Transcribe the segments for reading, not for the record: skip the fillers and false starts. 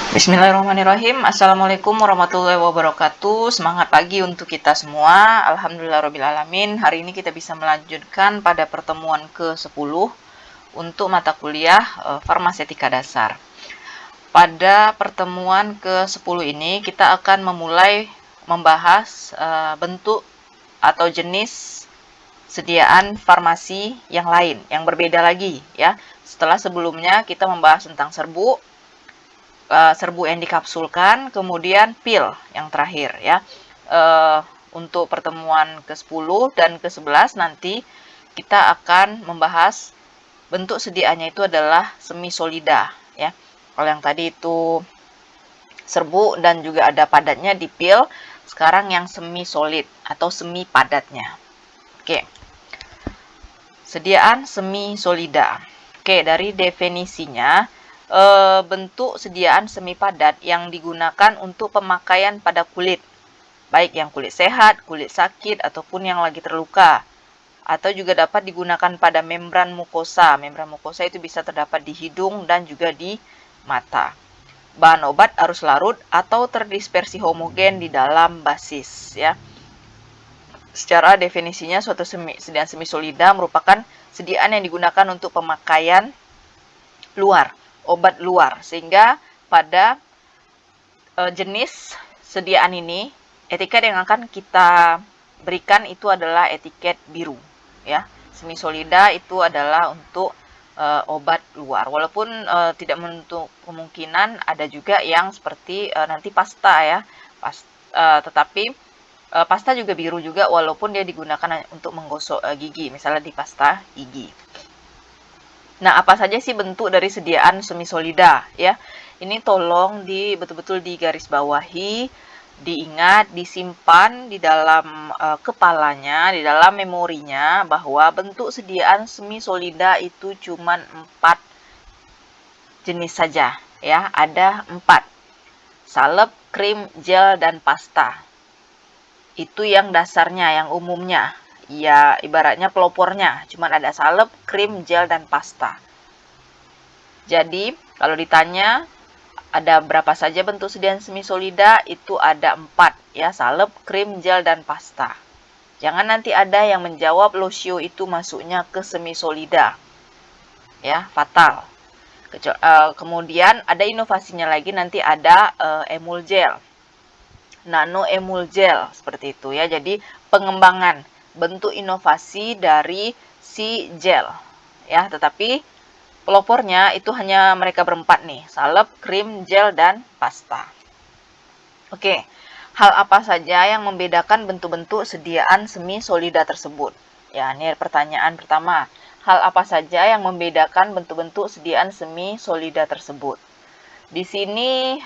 Bismillahirrahmanirrahim. Assalamualaikum warahmatullahi wabarakatuh. Semangat pagi untuk kita semua. Alhamdulillahirrahmanirrahim. Hari ini kita bisa melanjutkan pada pertemuan ke-10 untuk mata kuliah Farmasetika Dasar. Pada pertemuan ke-10 ini kita akan memulai membahas bentuk atau jenis sediaan farmasi yang lain, yang berbeda lagi ya. Setelah sebelumnya kita membahas tentang serbu yang dikapsulkan, kemudian pil yang terakhir ya. Untuk pertemuan ke-10 dan ke-11 nanti kita akan membahas bentuk sediaannya itu adalah semi solida ya. Kalau yang tadi itu serbu dan juga ada padatnya di pil, sekarang yang semi solid atau semi padatnya. Oke. Sediaan semi solida. Oke, dari definisinya, bentuk sediaan semi padat yang digunakan untuk pemakaian pada kulit, baik yang kulit sehat, kulit sakit, ataupun yang lagi terluka, atau juga dapat digunakan pada membran mukosa. Membran mukosa itu bisa terdapat di hidung dan juga di mata. Bahan obat arus larut atau terdispersi homogen di dalam basis ya. Secara definisinya, suatu sediaan semi solida merupakan sediaan yang digunakan untuk pemakaian luar, obat luar, sehingga pada jenis sediaan ini etiket yang akan kita berikan itu adalah etiket biru ya. Semi solida itu adalah untuk obat luar, walaupun tidak menutup kemungkinan ada juga yang seperti nanti pasta ya, tetapi pasta juga biru juga, walaupun dia digunakan untuk menggosok gigi, misalnya di pasta gigi. Nah, apa saja sih bentuk dari sediaan semi solida ya? Ini tolong betul-betul digarisbawahi, diingat, disimpan di dalam kepalanya, di dalam memorinya, bahwa bentuk sediaan semi solida itu cuma 4 jenis saja ya. Ada 4. Salep, krim, gel, dan pasta. Itu yang dasarnya, yang umumnya. Ya, ibaratnya pelopornya. Cuma ada salep, krim, gel, dan pasta. Jadi, kalau ditanya ada berapa saja bentuk sediaan semi solida, itu ada 4 ya, salep, krim, gel, dan pasta. Jangan nanti ada yang menjawab losio itu masuknya ke semi solida. Ya, fatal. Kemudian ada inovasinya lagi, nanti ada emulgel, nano emulgel, seperti itu ya. Jadi pengembangan bentuk inovasi dari si gel ya, tetapi pelopornya itu hanya mereka berempat nih, salep, krim, gel, dan pasta. Oke, hal apa saja yang membedakan bentuk-bentuk sediaan semi solida tersebut? Ya, ini pertanyaan pertama. Hal apa saja yang membedakan bentuk-bentuk sediaan semi solida tersebut? Di sini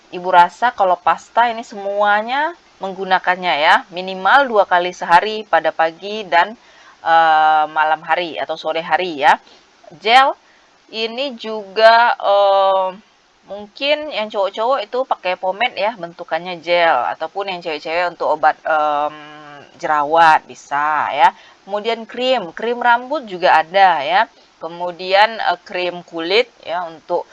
Ibu rasa kalau pasta ini semuanya menggunakannya ya, minimal 2 kali sehari, pada pagi dan malam hari atau sore hari ya. Gel ini juga mungkin yang cowok-cowok itu pakai pomade ya, bentukannya gel, ataupun yang cewek-cewek untuk obat jerawat bisa ya. Kemudian krim rambut juga ada ya. Kemudian krim kulit ya, untuk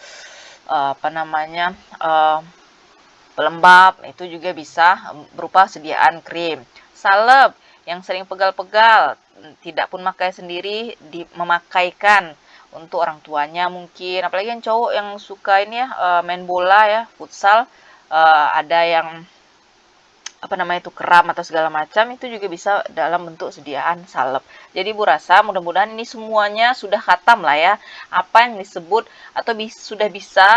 pelembab, itu juga bisa berupa sediaan krim. Salep yang sering pegal-pegal, tidak pun pakai sendiri, memakaikan untuk orang tuanya mungkin, apalagi yang cowok yang suka ini ya, main bola ya, futsal, ada yang kram atau segala macam, itu juga bisa dalam bentuk sediaan salep. Jadi Bu rasa mudah-mudahan ini semuanya sudah khatam lah ya, apa yang disebut atau sudah bisa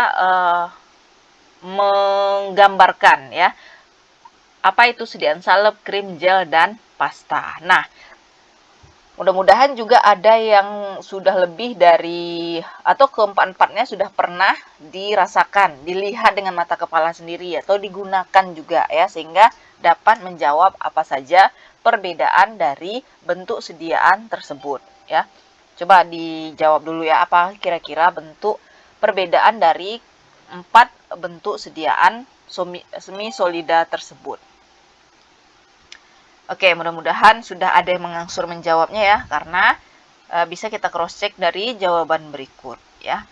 menggambarkan ya, apa itu sediaan salep, krim, gel, dan pasta. Nah, mudah-mudahan juga ada yang sudah lebih dari atau keempat-empatnya sudah pernah dirasakan, dilihat dengan mata kepala sendiri atau digunakan juga ya, sehingga dapat menjawab apa saja perbedaan dari bentuk sediaan tersebut ya. Coba dijawab dulu ya, apa kira-kira bentuk perbedaan dari 4 bentuk sediaan semi solida tersebut. Oke, mudah-mudahan sudah ada yang mengangsur menjawabnya ya, karena bisa kita cross check dari jawaban berikut ya.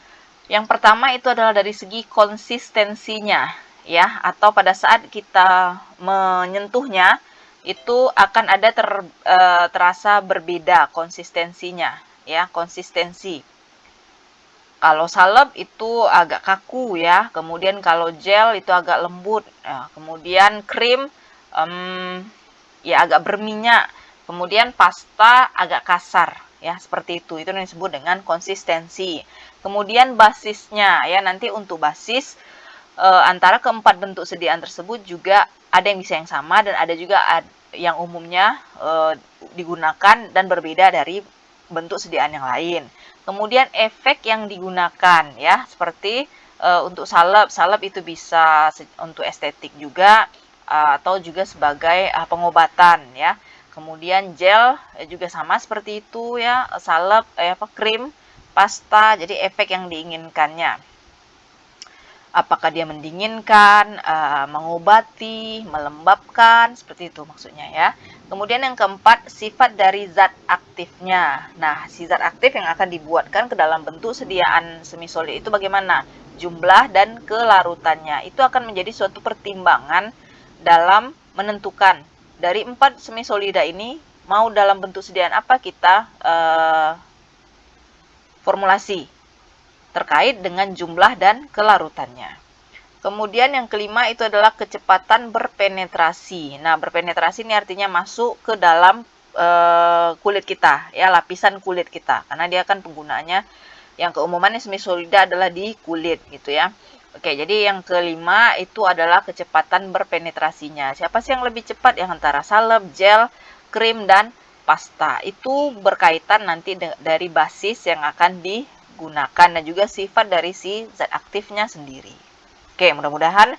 Yang pertama itu adalah dari segi konsistensinya, ya, atau pada saat kita menyentuhnya itu akan ada terasa berbeda konsistensinya, ya, konsistensi. Kalau salep itu agak kaku, ya, kemudian kalau gel itu agak lembut, ya, kemudian krim ya agak berminyak, kemudian pasta agak kasar, ya, seperti itu yang disebut dengan konsistensi. Kemudian basisnya, ya, nanti untuk basis antara keempat bentuk sediaan tersebut juga ada yang bisa yang sama dan ada juga yang umumnya digunakan dan berbeda dari bentuk sediaan yang lain. Kemudian efek yang digunakan, ya, seperti untuk salep itu bisa untuk estetik juga atau juga sebagai pengobatan, ya. Kemudian gel juga sama seperti itu, ya, salep krim, pasta, jadi efek yang diinginkannya. Apakah dia mendinginkan, mengobati, melembabkan, seperti itu maksudnya, ya. Kemudian yang keempat, sifat dari zat aktifnya. Nah, si zat aktif yang akan dibuatkan ke dalam bentuk sediaan semisolid itu bagaimana? Jumlah dan kelarutannya. Itu akan menjadi suatu pertimbangan dalam menentukan dari 4 semisolida ini mau dalam bentuk sediaan apa kita formulasi terkait dengan jumlah dan kelarutannya. Kemudian yang kelima itu adalah kecepatan berpenetrasi. Nah, berpenetrasi ini artinya masuk ke dalam kulit kita, ya, lapisan kulit kita. Karena dia kan penggunaannya yang keumumannya semisolida adalah di kulit, gitu ya. Oke, jadi yang kelima itu adalah kecepatan berpenetrasinya. Siapa sih yang lebih cepat? Yang antara salep, gel, krim, dan pasta. Itu berkaitan nanti dari basis yang akan digunakan dan juga sifat dari si zat aktifnya sendiri. Oke, mudah-mudahan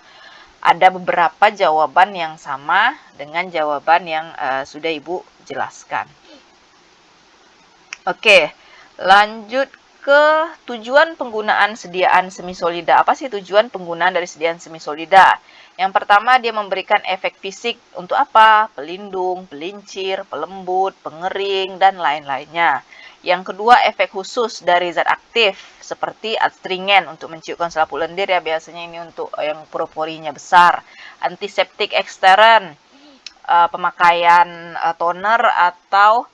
ada beberapa jawaban yang sama dengan jawaban yang sudah Ibu jelaskan. Oke, lanjut ke tujuan penggunaan sediaan semisolida. Apa sih tujuan penggunaan dari sediaan semisolida? Yang pertama, dia memberikan efek fisik untuk apa? Pelindung, pelincir, pelembut, pengering, dan lain-lainnya. Yang kedua, efek khusus dari zat aktif seperti astringen untuk menciutkan selaput lendir, ya, biasanya ini untuk yang pori-porinya besar. Antiseptik ekstern, pemakaian toner atau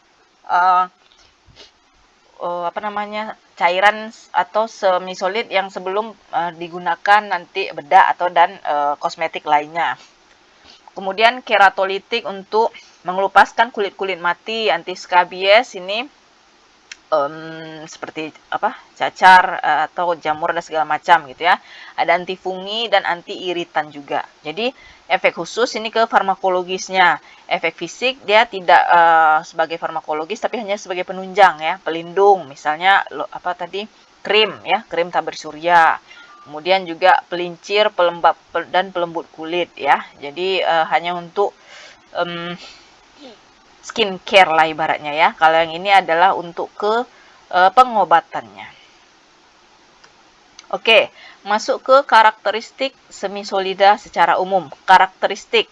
cairan atau semisolid yang sebelum digunakan nanti bedak atau dan kosmetik lainnya. Kemudian keratolitik untuk mengelupaskan kulit-kulit mati, anti skabies ini seperti cacar atau jamur dan segala macam, gitu ya. Ada antifungi dan anti iritan juga. Jadi efek khusus ini ke farmakologisnya. Efek fisik dia tidak sebagai farmakologis tapi hanya sebagai penunjang, ya, pelindung. Misalnya krim, ya, krim tabir surya. Kemudian juga pelincir, pelembab dan pelembut kulit, ya. Jadi hanya untuk skincare lah ibaratnya, ya. Kalau yang ini adalah untuk ke pengobatannya. Oke, masuk ke karakteristik semisolida secara umum. Karakteristik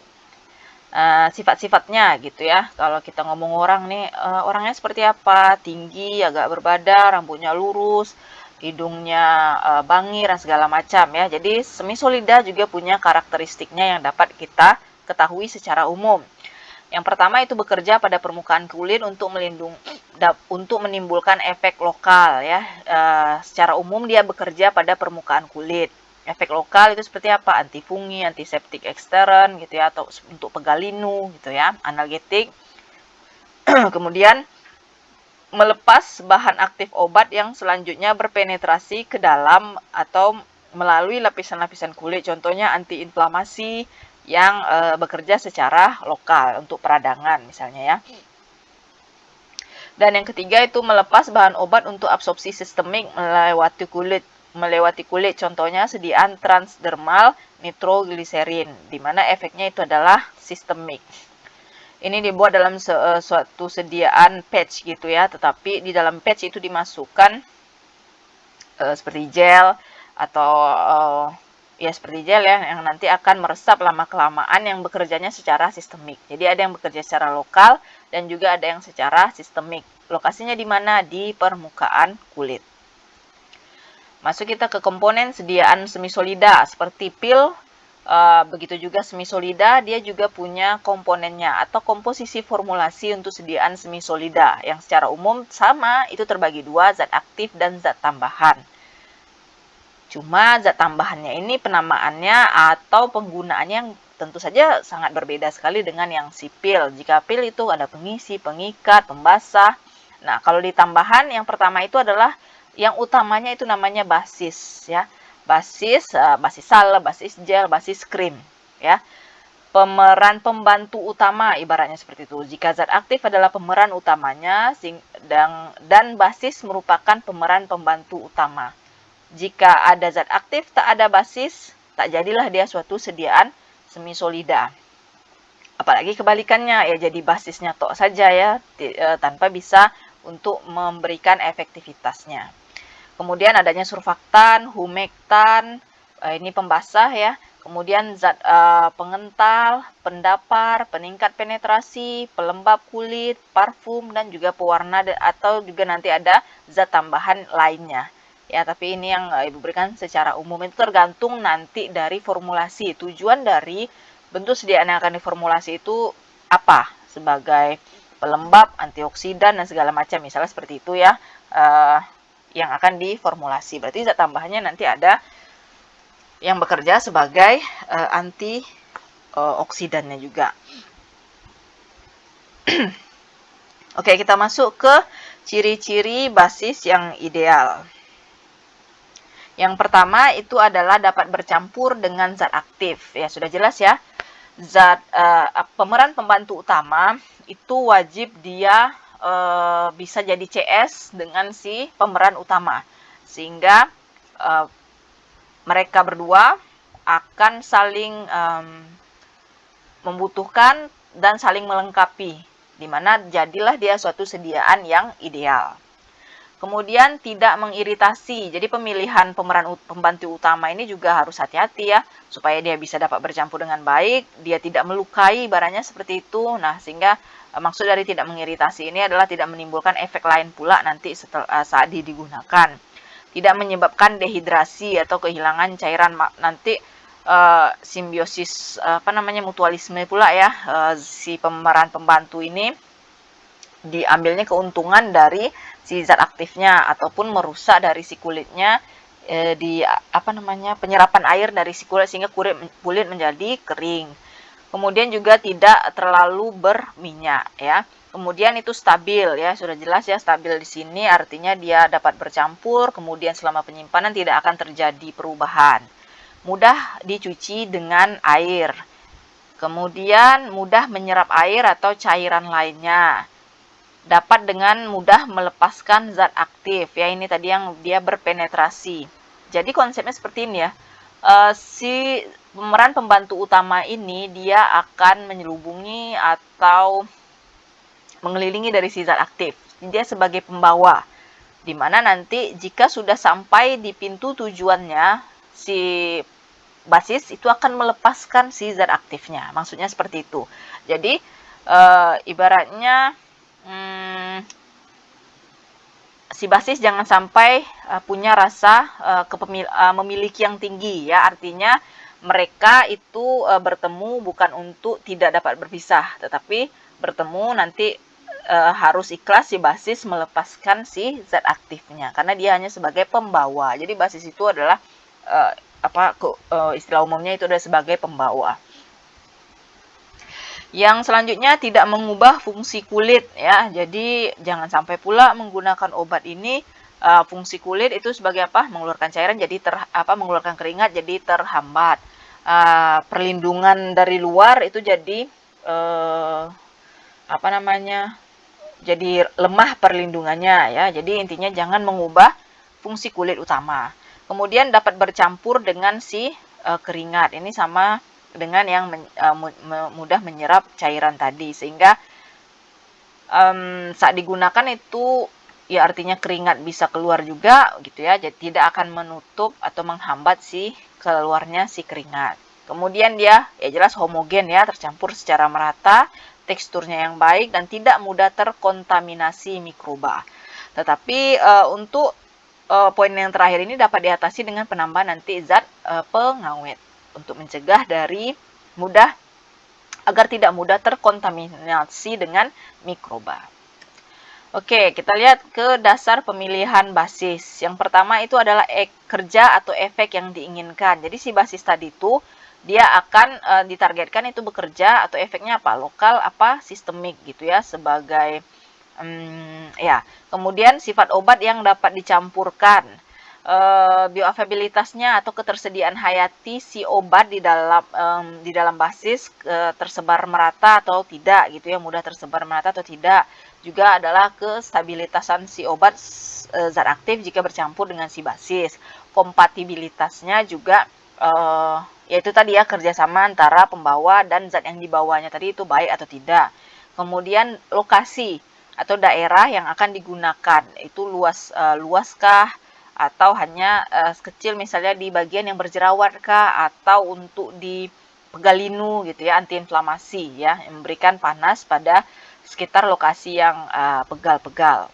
sifat-sifatnya, gitu ya. Kalau kita ngomong orang nih, orangnya seperti apa? Tinggi, agak berbada, rambutnya lurus, hidungnya bangir dan segala macam, ya. Jadi semisolida juga punya karakteristiknya yang dapat kita ketahui secara umum. Yang pertama itu bekerja pada permukaan kulit untuk menimbulkan efek lokal, ya. Secara umum dia bekerja pada permukaan kulit. Efek lokal itu seperti apa? Antifungi, antiseptik ekstern, gitu ya, atau untuk pegal linu, gitu ya, analgetik. Kemudian melepas bahan aktif obat yang selanjutnya berpenetrasi ke dalam atau melalui lapisan-lapisan kulit. Contohnya antiinflamasi yang bekerja secara lokal untuk peradangan misalnya, ya. Dan yang ketiga itu melepas bahan obat untuk absorpsi sistemik melewati kulit. Contohnya sediaan transdermal nitrogliserin, di mana efeknya itu adalah sistemik. Ini dibuat dalam suatu sediaan patch, gitu ya, tetapi di dalam patch itu dimasukkan seperti gel atau ya seperti gel, ya, yang nanti akan meresap lama-kelamaan yang bekerjanya secara sistemik. Jadi ada yang bekerja secara lokal dan juga ada yang secara sistemik. Lokasinya di mana? Di permukaan kulit. Masuk kita ke komponen sediaan semisolida seperti pil. Begitu juga semisolida, dia juga punya komponennya atau komposisi formulasi untuk sediaan semisolida yang secara umum sama, itu terbagi dua, zat aktif dan zat tambahan. Cuma zat tambahannya ini penamaannya atau penggunaannya yang tentu saja sangat berbeda sekali dengan yang si pil. Jika pil itu ada pengisi, pengikat, pembasah. Nah, kalau di tambahan yang pertama itu adalah yang utamanya itu namanya basis ya. Basis, basis sal, basis gel, basis krim ya. Pemeran pembantu utama ibaratnya seperti itu. Jika zat aktif adalah pemeran utamanya dan basis merupakan pemeran pembantu utama. Jika ada zat aktif tak ada basis, tak jadilah dia suatu sediaan semisolida. Apalagi kebalikannya, ya jadi basisnya tok saja ya, tanpa bisa untuk memberikan efektivitasnya. Kemudian adanya surfaktan, humektan, ini pembasah ya. Kemudian zat pengental, pendapar, peningkat penetrasi, pelembab kulit, parfum, dan juga pewarna atau juga nanti ada zat tambahan lainnya. Ya, tapi ini yang Ibu berikan secara umum, itu tergantung nanti dari formulasi. Tujuan dari bentuk sediaan yang akan diformulasi itu apa? Sebagai pelembab, antioksidan, dan segala macam. Misalnya seperti itu ya. Yang akan diformulasi. Berarti zat tambahannya nanti ada yang bekerja sebagai antioksidannya juga. Oke, kita masuk ke ciri-ciri basis yang ideal. Yang pertama itu adalah dapat bercampur dengan zat aktif. Ya, sudah jelas ya. Pemeran pembantu utama itu wajib dia bisa jadi CS dengan si pemeran utama, sehingga mereka berdua akan saling membutuhkan dan saling melengkapi, di mana jadilah dia suatu sediaan yang ideal. Kemudian tidak mengiritasi, jadi pemilihan pemeran pembantu utama ini juga harus hati-hati ya, supaya dia bisa dapat bercampur dengan baik, dia tidak melukai barangnya seperti itu. Nah, sehingga maksud dari tidak mengiritasi ini adalah tidak menimbulkan efek lain pula nanti saat digunakan. Tidak menyebabkan dehidrasi atau kehilangan cairan, nanti simbiosis mutualisme pula ya, si pemeran pembantu ini diambilnya keuntungan dari si zat aktifnya ataupun merusak dari si kulitnya penyerapan air dari si kulit sehingga kulit menjadi kering. Kemudian juga tidak terlalu berminyak ya. Kemudian itu stabil ya, sudah jelas ya, stabil di sini artinya dia dapat bercampur, kemudian selama penyimpanan tidak akan terjadi perubahan. Mudah dicuci dengan air. Kemudian mudah menyerap air atau cairan lainnya. Dapat dengan mudah melepaskan zat aktif ya, ini tadi yang dia berpenetrasi. Jadi konsepnya seperti ini ya, si pemeran pembantu utama ini dia akan menyelubungi atau mengelilingi dari si zat aktif. Dia sebagai pembawa, dimana nanti jika sudah sampai di pintu tujuannya, si basis itu akan melepaskan si zat aktifnya. Maksudnya seperti itu. Jadi ibaratnya si basis jangan sampai punya rasa memiliki yang tinggi ya, artinya mereka itu bertemu bukan untuk tidak dapat berpisah, tetapi bertemu nanti harus ikhlas si basis melepaskan si zat aktifnya karena dia hanya sebagai pembawa. Jadi basis itu adalah istilah umumnya itu adalah sebagai pembawa. Yang selanjutnya tidak mengubah fungsi kulit ya. Jadi jangan sampai pula menggunakan obat ini fungsi kulit itu sebagai apa? Mengeluarkan cairan jadi mengeluarkan keringat jadi terhambat. Perlindungan dari luar itu jadi jadi lemah perlindungannya ya. Jadi intinya jangan mengubah fungsi kulit utama. Kemudian dapat bercampur dengan si keringat. Ini sama dengan yang mudah menyerap cairan tadi, sehingga saat digunakan itu ya artinya keringat bisa keluar juga gitu ya, jadi tidak akan menutup atau menghambat si keluarnya si keringat. Kemudian dia ya jelas homogen ya, tercampur secara merata, teksturnya yang baik dan tidak mudah terkontaminasi mikroba. Tetapi untuk poin yang terakhir ini dapat diatasi dengan penambahan nanti zat pengawet untuk mencegah dari agar tidak mudah terkontaminasi dengan mikroba. Oke, kita lihat ke dasar pemilihan basis. Yang pertama itu adalah kerja atau efek yang diinginkan. Jadi si basis tadi itu dia akan ditargetkan itu bekerja atau efeknya apa? Lokal apa sistemik gitu ya, sebagai ya. Kemudian sifat obat yang dapat dicampurkan. Bioavailabilitasnya atau ketersediaan hayati si obat di dalam basis tersebar merata atau tidak gitu ya, mudah tersebar merata atau tidak. Juga adalah kestabilitasan si obat zat aktif jika bercampur dengan si basis. Kompatibilitasnya juga yaitu tadi ya, kerjasama antara pembawa dan zat yang dibawanya tadi itu baik atau tidak. Kemudian lokasi atau daerah yang akan digunakan itu luaskah atau hanya kecil, misalnya di bagian yang berjerawat kah, atau untuk di pegalinu gitu ya, antiinflamasi ya, memberikan panas pada sekitar lokasi yang pegal-pegal.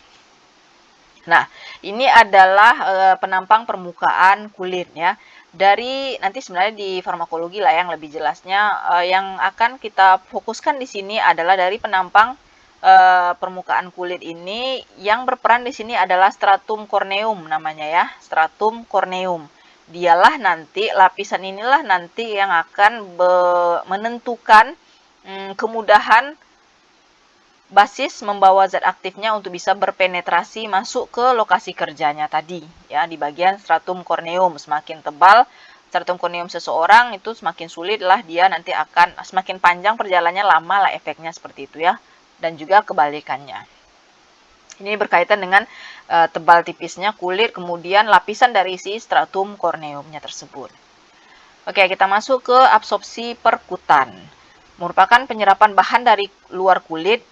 Nah, ini adalah penampang permukaan kulit ya. Dari nanti sebenarnya di farmakologi lah yang lebih jelasnya, yang akan kita fokuskan di sini adalah dari penampang permukaan kulit ini. Yang berperan di sini adalah stratum corneum namanya ya, stratum corneum. Dialah nanti, lapisan inilah nanti yang akan menentukan kemudahan basis membawa zat aktifnya untuk bisa berpenetrasi masuk ke lokasi kerjanya tadi ya, di bagian stratum corneum. Semakin tebal stratum corneum seseorang, itu semakin sulit lah dia nanti akan, semakin panjang perjalanannya, lama lah efeknya, seperti itu ya. Dan juga kebalikannya. Ini berkaitan dengan tebal tipisnya kulit, kemudian lapisan dari si stratum corneumnya tersebut. Oke, kita masuk ke absorpsi perkutan. Merupakan penyerapan bahan dari luar kulit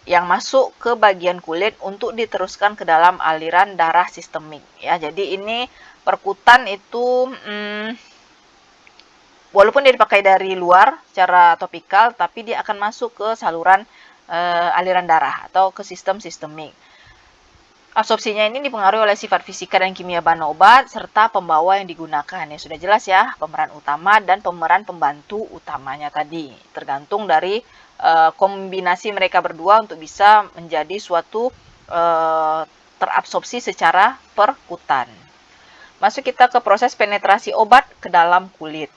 yang masuk ke bagian kulit untuk diteruskan ke dalam aliran darah sistemik ya. Jadi ini perkutan itu walaupun dia dipakai dari luar secara topikal, tapi dia akan masuk ke saluran aliran darah atau ke sistem sistemik. Absorpsinya ini dipengaruhi oleh sifat fisika dan kimia bahan obat serta pembawa yang digunakan. Ya sudah jelas ya, pemeran utama dan pemeran pembantu utamanya tadi. Tergantung dari kombinasi mereka berdua untuk bisa menjadi suatu terabsorpsi secara perkutan. Masuk kita ke proses penetrasi obat ke dalam kulit.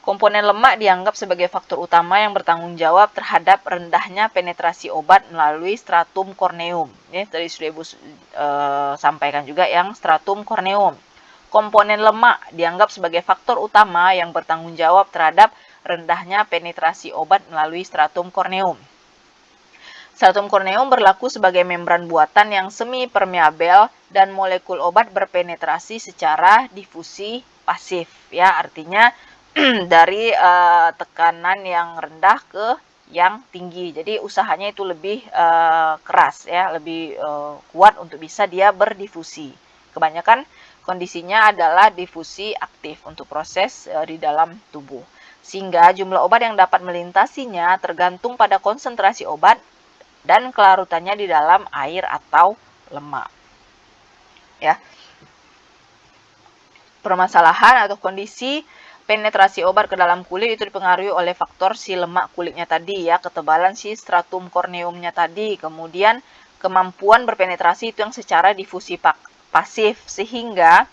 Komponen lemak dianggap sebagai faktor utama yang bertanggung jawab terhadap rendahnya penetrasi obat melalui stratum corneum. Ini tadi sudah Ibu sampaikan juga yang stratum corneum. Komponen lemak dianggap sebagai faktor utama yang bertanggung jawab terhadap rendahnya penetrasi obat melalui stratum corneum. Stratum corneum berlaku sebagai membran buatan yang semi permeabel dan molekul obat berpenetrasi secara difusi pasif ya, artinya dari tekanan yang rendah ke yang tinggi. Jadi usahanya itu lebih keras ya, lebih kuat untuk bisa dia berdifusi. Kebanyakan kondisinya adalah difusi aktif untuk proses di dalam tubuh. Sehingga jumlah obat yang dapat melintasinya tergantung pada konsentrasi obat dan kelarutannya di dalam air atau lemak. Ya. Permasalahan atau kondisi penetrasi obat ke dalam kulit itu dipengaruhi oleh faktor si lemak kulitnya tadi ya, ketebalan si stratum corneumnya tadi, kemudian kemampuan berpenetrasi itu yang secara difusi pasif, sehingga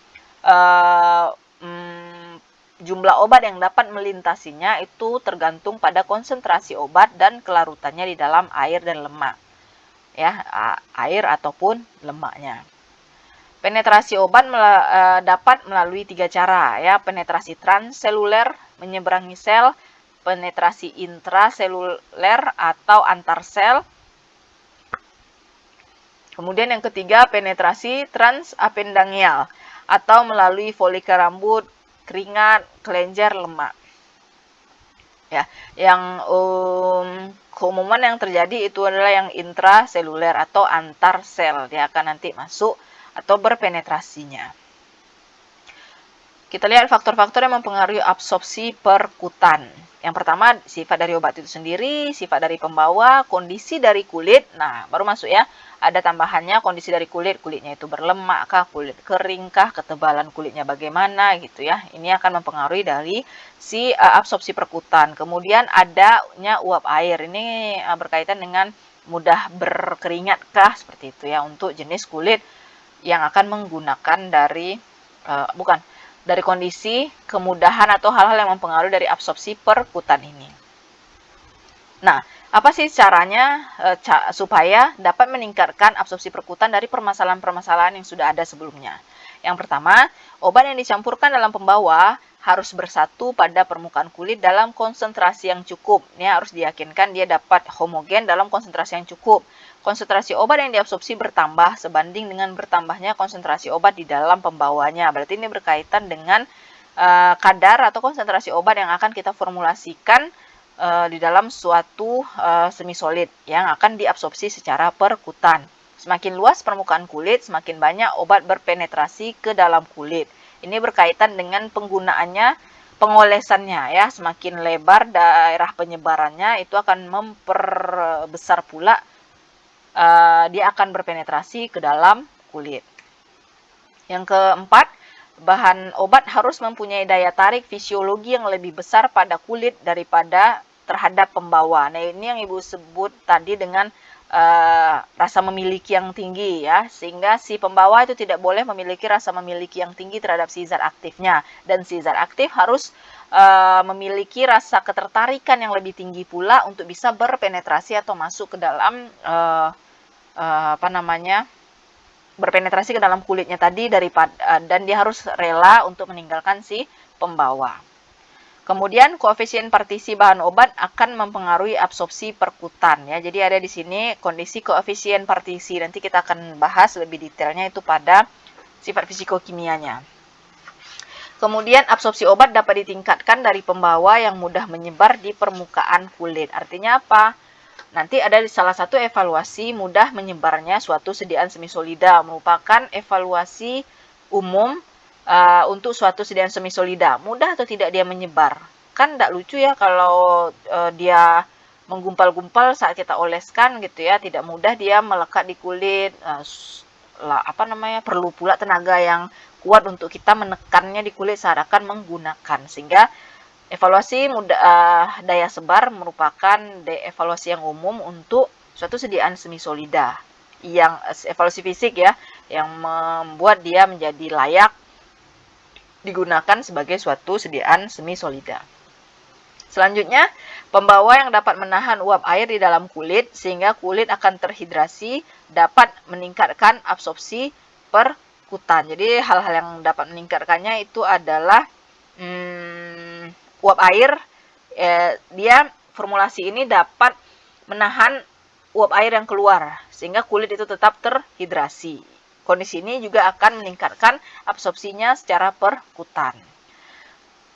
jumlah obat yang dapat melintasinya itu tergantung pada konsentrasi obat dan kelarutannya di dalam air dan lemak ya, air ataupun lemaknya. Penetrasi obat dapat melalui 3 cara ya, penetrasi transseluler menyeberangi sel, penetrasi intraseluler atau antar sel. Kemudian yang ketiga, penetrasi transapendangial atau melalui folikel rambut, keringat, kelenjar, lemak. Ya, yang keumuman yang terjadi itu adalah yang intraseluler atau antar sel, dia akan nanti masuk atau berpenetrasinya. Kita lihat faktor-faktor yang mempengaruhi absorpsi perkutan. Yang pertama, sifat dari obat itu sendiri, sifat dari pembawa, kondisi dari kulit. Nah, baru masuk ya. Ada tambahannya kondisi dari kulit, kulitnya itu berlemak kah, kulit kering kah, ketebalan kulitnya bagaimana gitu ya. Ini akan mempengaruhi dari si absorpsi perkutan. Kemudian adanya uap air. Ini berkaitan dengan mudah berkeringat kah, seperti itu ya, untuk jenis kulit yang akan menggunakan dari dari kondisi kemudahan atau hal-hal yang mempengaruhi dari absorpsi perkutan ini. Nah, apa sih caranya supaya dapat meningkatkan absorpsi perkutan dari permasalahan-permasalahan yang sudah ada sebelumnya? Yang pertama, obat yang dicampurkan dalam pembawa harus bersatu pada permukaan kulit dalam konsentrasi yang cukup. Ini harus diyakinkan dia dapat homogen dalam konsentrasi yang cukup. Konsentrasi obat yang diabsorpsi bertambah sebanding dengan bertambahnya konsentrasi obat di dalam pembawanya. Berarti ini berkaitan dengan kadar atau konsentrasi obat yang akan kita formulasikan di dalam suatu semi solid yang akan diabsorpsi secara perkutan. Semakin luas permukaan kulit, semakin banyak obat berpenetrasi ke dalam kulit. Ini berkaitan dengan penggunaannya, pengolesannya ya. Semakin lebar daerah penyebarannya, itu akan memperbesar pula dia akan berpenetrasi ke dalam kulit. Yang keempat, bahan obat harus mempunyai daya tarik fisiologi yang lebih besar pada kulit daripada terhadap pembawa. Nah, ini yang Ibu sebut tadi dengan rasa memiliki yang tinggi ya, sehingga si pembawa itu tidak boleh memiliki rasa memiliki yang tinggi terhadap si zat aktifnya, dan si zat aktif harus memiliki rasa ketertarikan yang lebih tinggi pula untuk bisa berpenetrasi atau masuk ke dalam berpenetrasi ke dalam kulitnya tadi dan dia harus rela untuk meninggalkan si pembawa. Kemudian koefisien partisi bahan obat akan mempengaruhi absorpsi perkutan ya. Jadi ada di sini kondisi koefisien partisi. Nanti kita akan bahas lebih detailnya itu pada sifat fisikokimianya. Kemudian absorpsi obat dapat ditingkatkan dari pembawa yang mudah menyebar di permukaan kulit. Artinya apa? Nanti ada salah satu evaluasi mudah menyebarnya suatu sediaan semisolida, merupakan evaluasi umum untuk suatu sediaan semisolida. Mudah atau tidak dia menyebar? Kan tidak lucu ya kalau dia menggumpal-gumpal saat kita oleskan gitu ya, tidak mudah dia melekat di kulit. Perlu pula tenaga yang kuat untuk kita menekannya di kulit saat akan menggunakan, sehingga evaluasi daya sebar merupakan evaluasi yang umum untuk suatu sediaan semisolida, yang evaluasi fisik ya, yang membuat dia menjadi layak digunakan sebagai suatu sediaan semisolida. Selanjutnya, pembawa yang dapat menahan uap air di dalam kulit sehingga kulit akan terhidrasi dapat meningkatkan absorpsi perkutan. Jadi hal-hal yang dapat meningkatkannya itu adalah uap air, dia formulasi ini dapat menahan uap air yang keluar sehingga kulit itu tetap terhidrasi. Kondisi ini juga akan meningkatkan absorpsinya secara perkutan.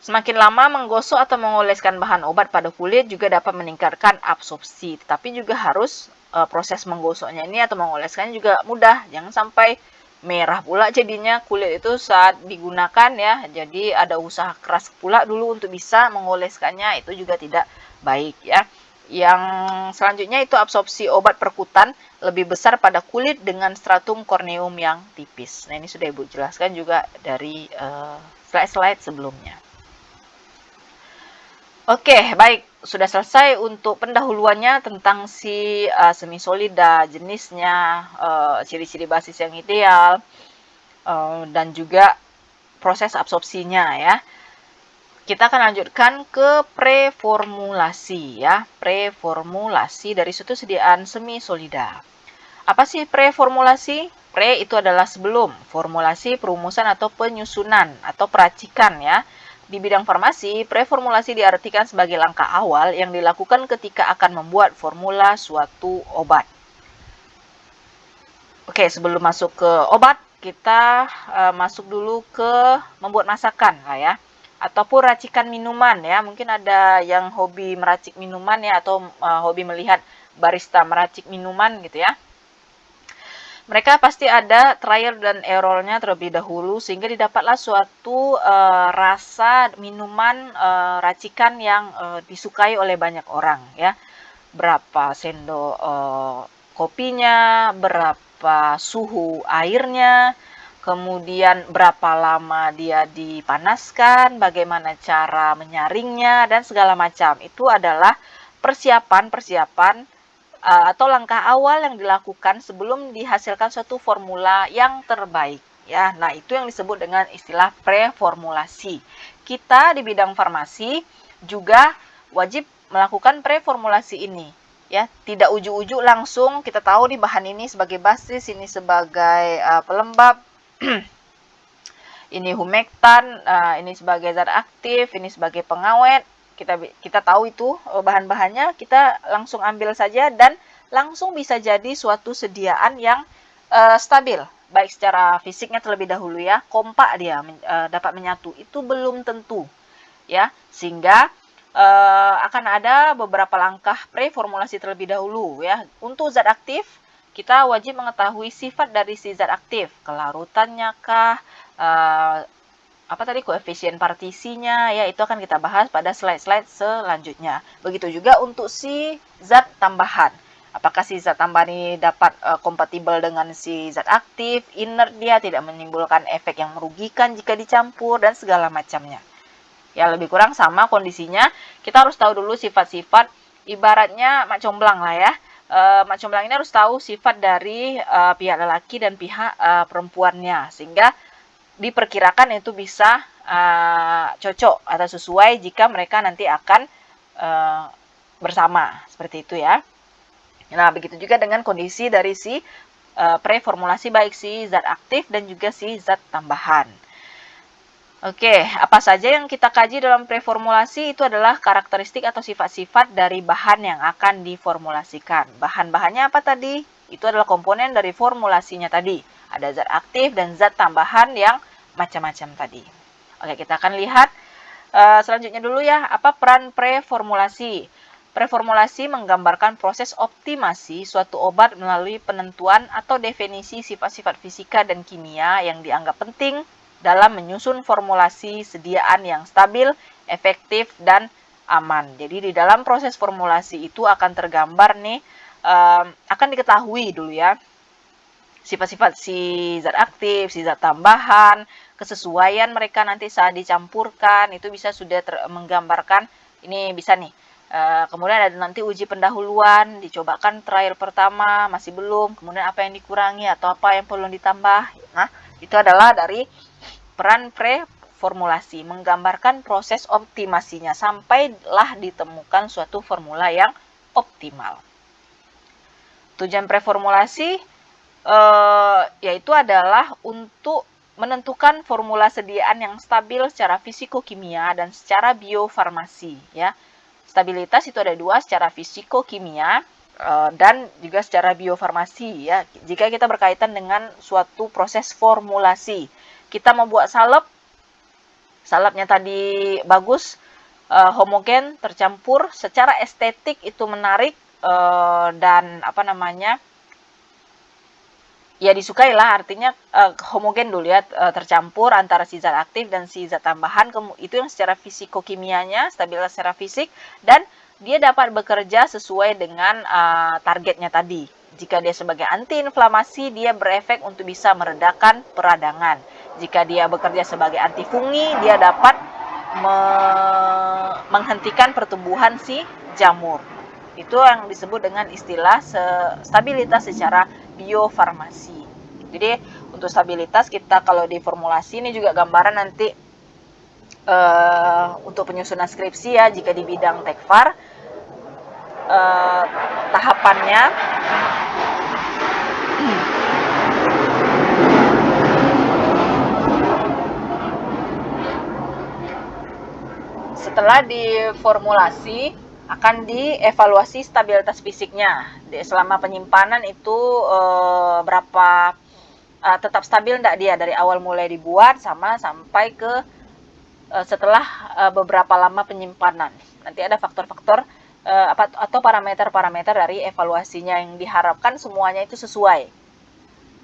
Semakin lama menggosok atau mengoleskan bahan obat pada kulit juga dapat meningkatkan absorpsi, tetapi juga harus proses menggosoknya ini atau mengoleskannya juga mudah, jangan sampai merah pula jadinya kulit itu saat digunakan ya. Jadi ada usaha keras pula dulu untuk bisa mengoleskannya, itu juga tidak baik ya. Yang selanjutnya itu absorpsi obat perkutan lebih besar pada kulit dengan stratum corneum yang tipis. Nah, ini sudah Ibu jelaskan juga dari slide-slide sebelumnya. Oke, baik. Sudah selesai untuk pendahuluannya tentang si semisolida, jenisnya, ciri-ciri basis yang ideal, dan juga proses absorpsinya ya. Kita akan lanjutkan ke preformulasi ya, preformulasi dari suatu sediaan semisolida. Apa sih preformulasi? Pre itu adalah sebelum, formulasi, perumusan atau penyusunan atau peracikan ya. Di bidang farmasi, preformulasi diartikan sebagai langkah awal yang dilakukan ketika akan membuat formula suatu obat. Oke, sebelum masuk ke obat, kita masuk dulu ke membuat masakan lah ya, ataupun racikan minuman ya. Mungkin ada yang hobi meracik minuman ya, atau hobi melihat barista meracik minuman gitu ya. mereka pasti ada trial dan error-nya terlebih dahulu sehingga didapatlah suatu rasa minuman racikan yang disukai oleh banyak orang ya. Berapa sendok kopinya, berapa suhu airnya, kemudian berapa lama dia dipanaskan, bagaimana cara menyaringnya, dan segala macam. Itu adalah persiapan-persiapan atau langkah awal yang dilakukan sebelum dihasilkan suatu formula yang terbaik. Ya, nah itu yang disebut dengan istilah preformulasi. Kita di bidang farmasi juga wajib melakukan preformulasi ini. Ya, tidak ujuk-ujuk langsung kita tahu nih bahan ini sebagai basis, ini sebagai pelembab, ini humektan, ini sebagai zat aktif, ini sebagai pengawet. Kita tahu itu bahan-bahannya, kita langsung ambil saja dan langsung bisa jadi suatu sediaan yang stabil, baik secara fisiknya terlebih dahulu ya, kompak dia dapat menyatu. Itu belum tentu ya, sehingga akan ada beberapa langkah preformulasi terlebih dahulu ya. Untuk zat aktif, kita wajib mengetahui sifat dari si zat aktif, kelarutannya kah, koefisien partisinya ya, itu akan kita bahas pada slide-slide selanjutnya. Begitu juga untuk si zat tambahan. Apakah si zat tambahan ini dapat kompatibel dengan si zat aktif, inert dia, tidak menimbulkan efek yang merugikan jika dicampur, dan segala macamnya. Ya, lebih kurang sama kondisinya. Kita harus tahu dulu sifat-sifat, ibaratnya mak comblang lah ya. Mak comblang ini harus tahu sifat dari pihak lelaki dan pihak perempuannya, sehingga diperkirakan itu bisa cocok atau sesuai jika mereka nanti akan bersama, seperti itu ya. Nah, begitu juga dengan kondisi dari si preformulasi, baik si zat aktif dan juga si zat tambahan. Oke, apa saja yang kita kaji dalam preformulasi itu adalah karakteristik atau sifat-sifat dari bahan yang akan diformulasikan. Bahan-bahannya apa tadi? Itu adalah komponen dari formulasinya tadi. Ada zat aktif dan zat tambahan yang macam-macam tadi. Oke, kita akan lihat selanjutnya dulu ya, apa peran preformulasi. Preformulasi menggambarkan proses optimasi suatu obat melalui penentuan atau definisi sifat-sifat fisika dan kimia yang dianggap penting dalam menyusun formulasi sediaan yang stabil, efektif, dan aman. Jadi di dalam proses formulasi itu akan tergambar nih, akan diketahui dulu ya, sifat-sifat si zat aktif, si zat tambahan, kesesuaian mereka nanti saat dicampurkan, itu bisa sudah menggambarkan, ini bisa nih. Kemudian ada nanti uji pendahuluan, dicobakan trial pertama, masih belum, kemudian apa yang dikurangi atau apa yang perlu ditambah. Nah, itu adalah dari peran preformulasi, menggambarkan proses optimasinya sampailah ditemukan suatu formula yang optimal. Tujuan preformulasi yaitu adalah untuk menentukan formula sediaan yang stabil secara fisiko-kimia dan secara biofarmasi ya. Stabilitas itu ada dua, secara fisiko-kimia dan juga secara biofarmasi ya. Jika kita berkaitan dengan suatu proses formulasi, kita membuat salep, salepnya tadi bagus, homogen, tercampur, secara estetik itu menarik dan ya disukai lah, artinya homogen dulu ya, tercampur antara si zat aktif dan si zat tambahan, itu yang secara fisiko-kimianya, stabilitas secara fisik, dan dia dapat bekerja sesuai dengan targetnya tadi. Jika dia sebagai antiinflamasi, dia berefek untuk bisa meredakan peradangan. Jika dia bekerja sebagai antifungi, dia dapat menghentikan pertumbuhan si jamur. Itu yang disebut dengan istilah stabilitas secara biofarmasi. Jadi untuk stabilitas kita kalau di formulasi ini juga gambaran nanti untuk penyusunan skripsi ya, jika di bidang tekfar tahapannya setelah diformulasi akan dievaluasi stabilitas fisiknya. Selama penyimpanan itu berapa tetap stabil enggak dia dari awal mulai dibuat sampai ke setelah beberapa lama penyimpanan. Nanti ada faktor-faktor atau parameter-parameter dari evaluasinya yang diharapkan semuanya itu sesuai.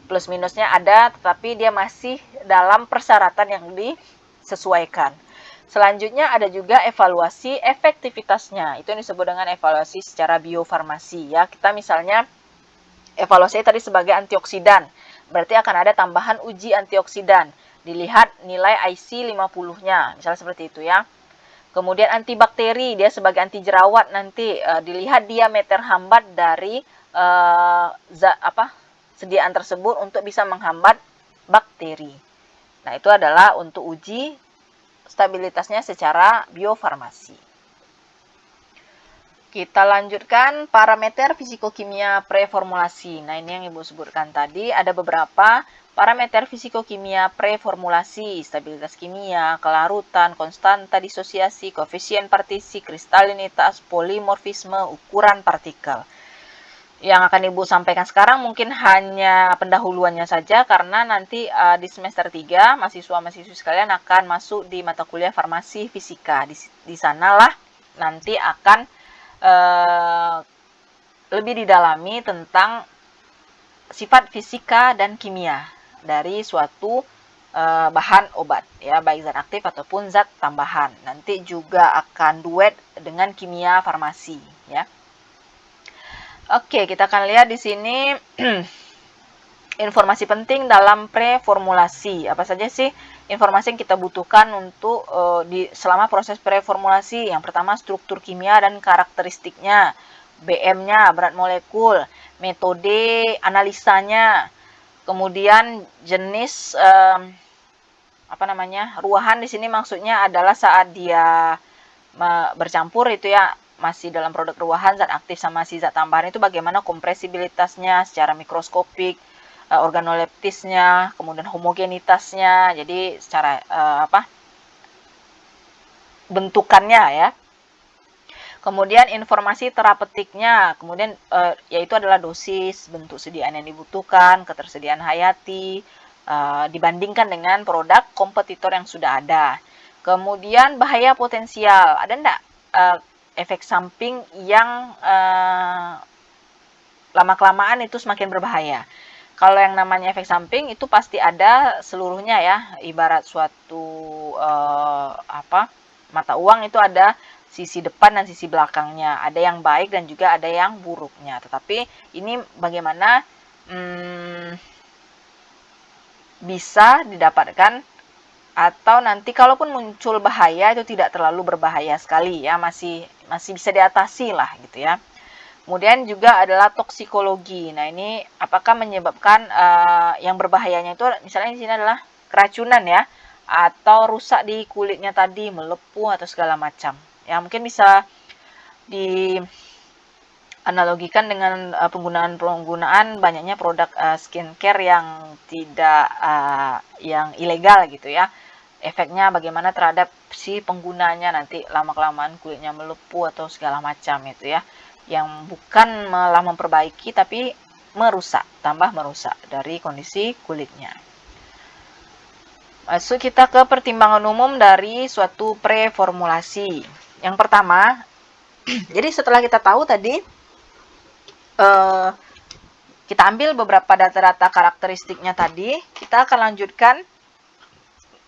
Plus minusnya ada, tetapi dia masih dalam persyaratan yang disesuaikan. Selanjutnya ada juga evaluasi efektivitasnya. Itu yang disebut dengan evaluasi secara biofarmasi ya. Kita misalnya evaluasi tadi sebagai antioksidan. Berarti akan ada tambahan uji antioksidan. Dilihat nilai IC 50-nya, misalnya seperti itu ya. Kemudian antibakteri, dia sebagai anti jerawat nanti dilihat diameter hambat dari sediaan tersebut untuk bisa menghambat bakteri. Nah, itu adalah untuk uji stabilitasnya secara biofarmasi. Kita lanjutkan parameter fisikokimia preformulasi. Nah, ini yang Ibu sebutkan tadi, ada beberapa parameter fisikokimia preformulasi, stabilitas kimia, kelarutan, konstanta disosiasi, koefisien partisi, kristalinitas, polimorfisme, ukuran partikel. Yang akan Ibu sampaikan sekarang mungkin hanya pendahuluannya saja, karena nanti di semester 3 mahasiswa-mahasiswi sekalian akan masuk di mata kuliah farmasi fisika. Di sanalah nanti akan lebih didalami tentang sifat fisika dan kimia dari suatu bahan obat ya, baik zat aktif ataupun zat tambahan. Nanti juga akan duet dengan kimia farmasi ya. Oke, kita akan lihat di sini informasi penting dalam preformulasi. Apa saja sih informasi yang kita butuhkan untuk selama proses preformulasi? Yang pertama, struktur kimia dan karakteristiknya, BM-nya, berat molekul, metode analisanya, kemudian jenis ruahan di sini maksudnya adalah saat dia bercampur itu ya, masih dalam produk ruahan zat aktif sama si zat tambahan itu bagaimana kompresibilitasnya secara mikroskopik, organoleptisnya, kemudian homogenitasnya, jadi secara bentukannya ya. Kemudian informasi terapeutiknya, kemudian yaitu adalah dosis, bentuk sediaan yang dibutuhkan, ketersediaan hayati, dibandingkan dengan produk kompetitor yang sudah ada. Kemudian bahaya potensial, ada enggak efek samping yang lama-kelamaan itu semakin berbahaya. Kalau yang namanya efek samping itu pasti ada seluruhnya ya, ibarat suatu mata uang itu ada sisi depan dan sisi belakangnya, ada yang baik dan juga ada yang buruknya. Tetapi ini bagaimana bisa didapatkan atau nanti kalaupun muncul bahaya itu tidak terlalu berbahaya sekali ya, masih bisa diatasi lah gitu ya. Kemudian juga adalah toksikologi. Nah, ini apakah menyebabkan yang berbahayanya itu misalnya di sini adalah keracunan ya, atau rusak di kulitnya tadi, melepuh atau segala macam. Ya, mungkin bisa dianalogikan dengan penggunaan banyaknya produk skincare yang tidak yang ilegal gitu ya. Efeknya bagaimana terhadap si penggunanya, nanti lama-kelamaan kulitnya melepuh atau segala macam itu ya, yang bukan malah memperbaiki tapi tambah merusak dari kondisi kulitnya. Masuk kita ke pertimbangan umum dari suatu preformulasi. Yang pertama, jadi setelah kita tahu tadi, kita ambil beberapa data-data karakteristiknya tadi, kita akan lanjutkan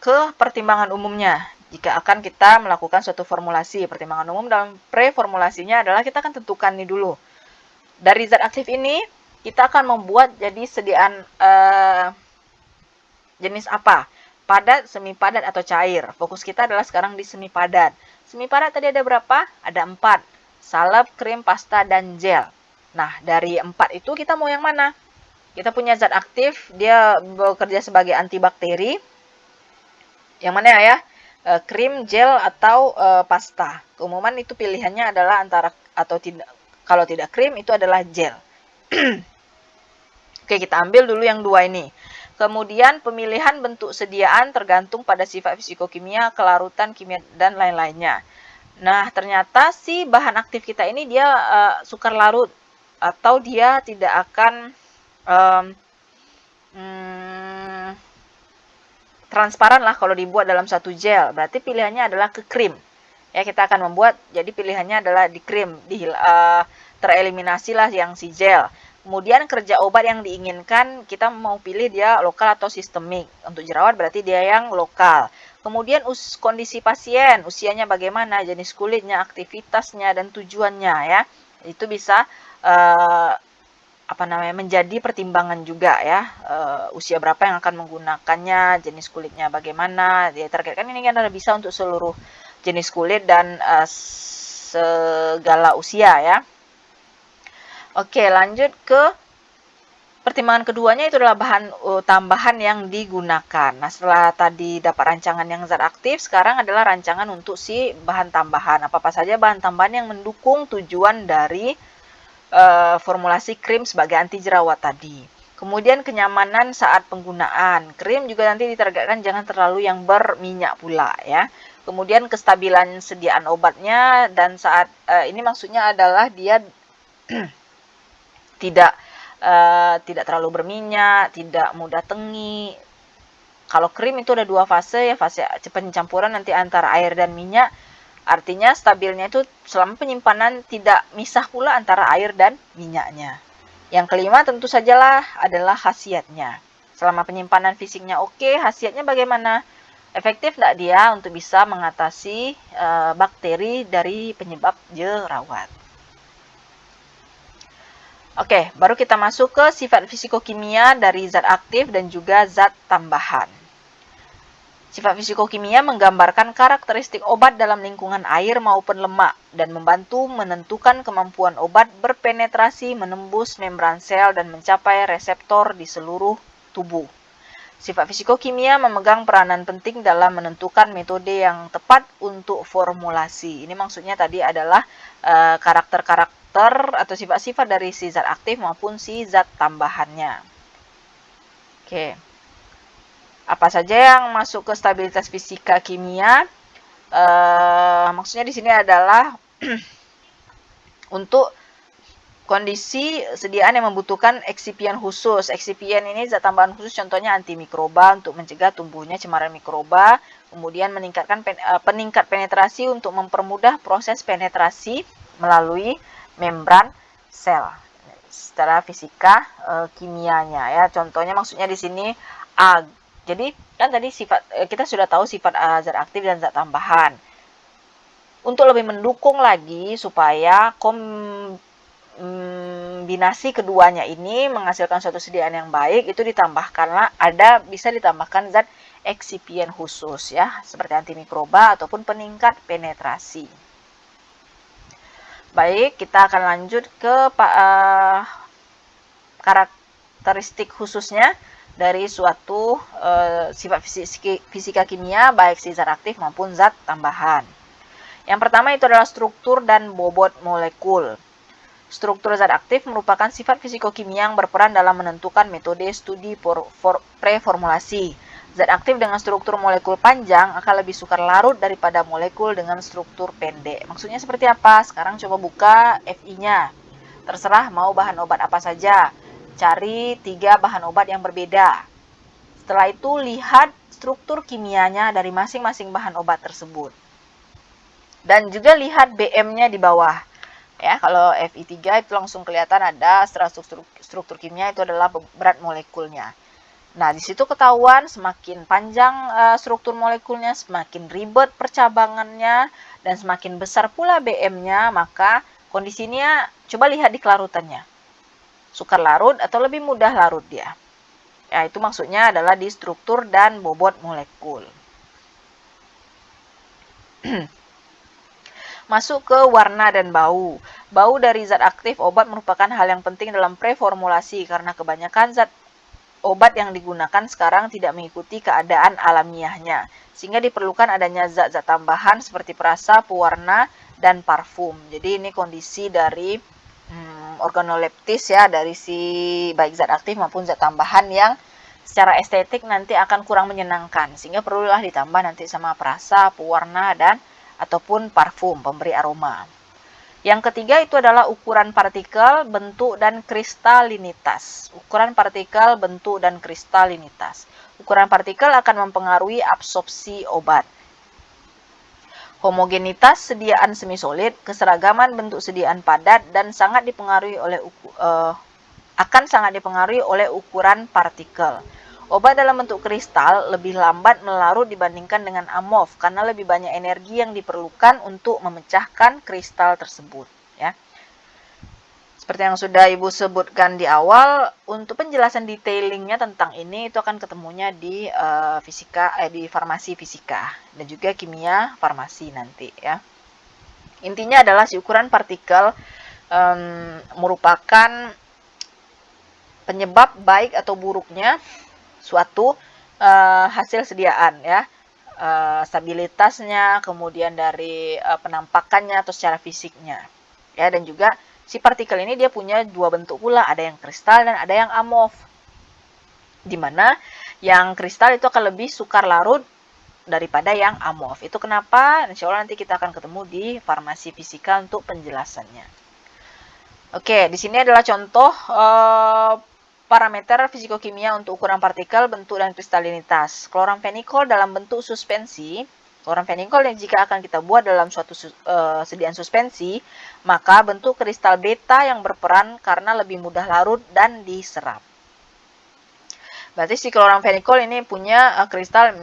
ke pertimbangan umumnya. Jika akan kita melakukan suatu formulasi, pertimbangan umum dalam preformulasinya adalah kita akan tentukan nih dulu. Dari zat aktif ini, kita akan membuat jadi sediaan jenis apa? Padat, semi padat, atau cair. Fokus kita adalah sekarang di semi padat. Semi padat tadi ada berapa? Ada 4. Salep, krim, pasta, dan gel. Nah, dari 4 itu kita mau yang mana? Kita punya zat aktif, dia bekerja sebagai antibakteri. Yang mana ya? Krim, gel, atau pasta. Keumuman itu pilihannya adalah antara atau tidak. Kalau tidak krim itu adalah gel. Oke, kita ambil dulu yang 2 ini. Kemudian pemilihan bentuk sediaan tergantung pada sifat fisikokimia, kelarutan kimia, dan lain-lainnya. Nah, ternyata si bahan aktif kita ini dia sukar larut atau dia tidak akan transparan lah kalau dibuat dalam satu gel. Berarti pilihannya adalah ke krim. Ya, kita akan membuat, jadi pilihannya adalah di krim, tereliminasi lah yang si gel. Kemudian kerja obat yang diinginkan, kita mau pilih dia lokal atau sistemik. Untuk jerawat berarti dia yang lokal. Kemudian kondisi pasien, usianya bagaimana, jenis kulitnya, aktivitasnya, dan tujuannya ya. Itu bisa menjadi pertimbangan juga ya. Usia berapa yang akan menggunakannya, jenis kulitnya bagaimana. Ya, targetkan ini kan bisa untuk seluruh jenis kulit dan segala usia ya. Oke, lanjut ke pertimbangan keduanya, itu adalah bahan tambahan yang digunakan. Nah, setelah tadi dapat rancangan yang zat aktif, sekarang adalah rancangan untuk si bahan tambahan. Apa-apa saja bahan tambahan yang mendukung tujuan dari formulasi krim sebagai anti jerawat tadi. Kemudian kenyamanan saat penggunaan. Krim juga nanti ditargetkan jangan terlalu yang berminyak pula ya. Kemudian kestabilan sediaan obatnya, dan saat ini maksudnya adalah dia tidak terlalu berminyak, tidak mudah tengi. Kalau krim itu ada 2 fase ya, fase pencampuran nanti antara air dan minyak. Artinya stabilnya itu selama penyimpanan tidak misah pula antara air dan minyaknya. Yang kelima tentu sajalah adalah khasiatnya. Selama penyimpanan fisiknya oke, khasiatnya bagaimana? Efektif tidak dia untuk bisa mengatasi bakteri dari penyebab jerawat? Oke, baru kita masuk ke sifat fisikokimia dari zat aktif dan juga zat tambahan. Sifat fisikokimia menggambarkan karakteristik obat dalam lingkungan air maupun lemak dan membantu menentukan kemampuan obat berpenetrasi, menembus membran sel, dan mencapai reseptor di seluruh tubuh. Sifat fisikokimia memegang peranan penting dalam menentukan metode yang tepat untuk formulasi. Ini maksudnya tadi adalah karakter-karakter atau sifat-sifat dari si zat aktif maupun si zat tambahannya. Oke. Apa saja yang masuk ke stabilitas fisika kimia? Maksudnya di sini adalah untuk kondisi sediaan yang membutuhkan eksipien khusus. Eksipien ini zat tambahan khusus, contohnya antimikroba untuk mencegah tumbuhnya cemaran mikroba, kemudian meningkatkan peningkat penetrasi untuk mempermudah proses penetrasi melalui membran sel. Secara fisika kimianya ya. Contohnya maksudnya di sini jadi kan tadi kita sudah tahu sifat zat aktif dan zat tambahan. Untuk lebih mendukung lagi supaya kombinasi keduanya ini menghasilkan suatu sediaan yang baik, itu bisa ditambahkan zat eksipien khusus ya, seperti antimikroba ataupun peningkat penetrasi. Baik, kita akan lanjut ke karakteristik khususnya dari suatu sifat fisika kimia, baik si zat aktif maupun zat tambahan. Yang pertama itu adalah struktur dan bobot molekul. Struktur zat aktif merupakan sifat fisikokimia yang berperan dalam menentukan metode studi preformulasi. Zat aktif dengan struktur molekul panjang akan lebih sukar larut daripada molekul dengan struktur pendek. Maksudnya seperti apa? Sekarang coba buka FI-nya. Terserah mau bahan obat apa saja. Cari 3 bahan obat yang berbeda. Setelah itu lihat struktur kimianya dari masing-masing bahan obat tersebut. Dan juga lihat BM-nya di bawah. Ya, kalau Fi3 itu langsung kelihatan ada struktur kimia, itu adalah berat molekulnya. Nah, di situ ketahuan semakin panjang struktur molekulnya, semakin ribet percabangannya, dan semakin besar pula BM-nya, maka kondisinya coba lihat di kelarutannya. Sukar larut atau lebih mudah larut dia. Ya, itu maksudnya adalah di struktur dan bobot molekul. Masuk ke warna dan bau. Bau dari zat aktif obat merupakan hal yang penting dalam preformulasi karena kebanyakan zat obat yang digunakan sekarang tidak mengikuti keadaan alamiahnya, sehingga diperlukan adanya zat-zat tambahan seperti perasa, pewarna, dan parfum. Jadi ini kondisi dari organoleptis ya, dari si baik zat aktif maupun zat tambahan yang secara estetik nanti akan kurang menyenangkan, sehingga perlulah ditambah nanti sama perasa, pewarna, dan ataupun parfum, pemberi aroma. Yang ketiga itu adalah ukuran partikel, bentuk, dan kristalinitas. Ukuran partikel, bentuk, dan kristalinitas. Ukuran partikel akan mempengaruhi absorpsi obat. Homogenitas sediaan semisolid, keseragaman bentuk sediaan padat, dan sangat dipengaruhi oleh akan sangat dipengaruhi oleh ukuran partikel. Obat dalam bentuk kristal lebih lambat melarut dibandingkan dengan amorf karena lebih banyak energi yang diperlukan untuk memecahkan kristal tersebut, ya. Seperti yang sudah Ibu sebutkan di awal, untuk penjelasan detailingnya tentang ini itu akan ketemunya di di farmasi fisika dan juga kimia farmasi nanti, ya. Intinya adalah si ukuran partikel merupakan penyebab baik atau buruknya suatu hasil sediaan, ya. Stabilitasnya, kemudian dari penampakannya atau secara fisiknya, ya. Dan juga si partikel ini dia punya dua bentuk pula, ada yang kristal dan ada yang amorf, di mana yang kristal itu akan lebih sukar larut daripada yang amorf. Itu kenapa? Insya Allah nanti kita akan ketemu di farmasi fisika untuk penjelasannya. Oke, di sini adalah contoh parameter fisikokimia untuk ukuran partikel, bentuk, dan kristalinitas. Kloramfenikol dalam bentuk suspensi. Kloramfenikol yang jika akan kita buat dalam suatu sediaan suspensi, maka bentuk kristal beta yang berperan karena lebih mudah larut dan diserap. Berarti si kloramfenikol ini punya kristal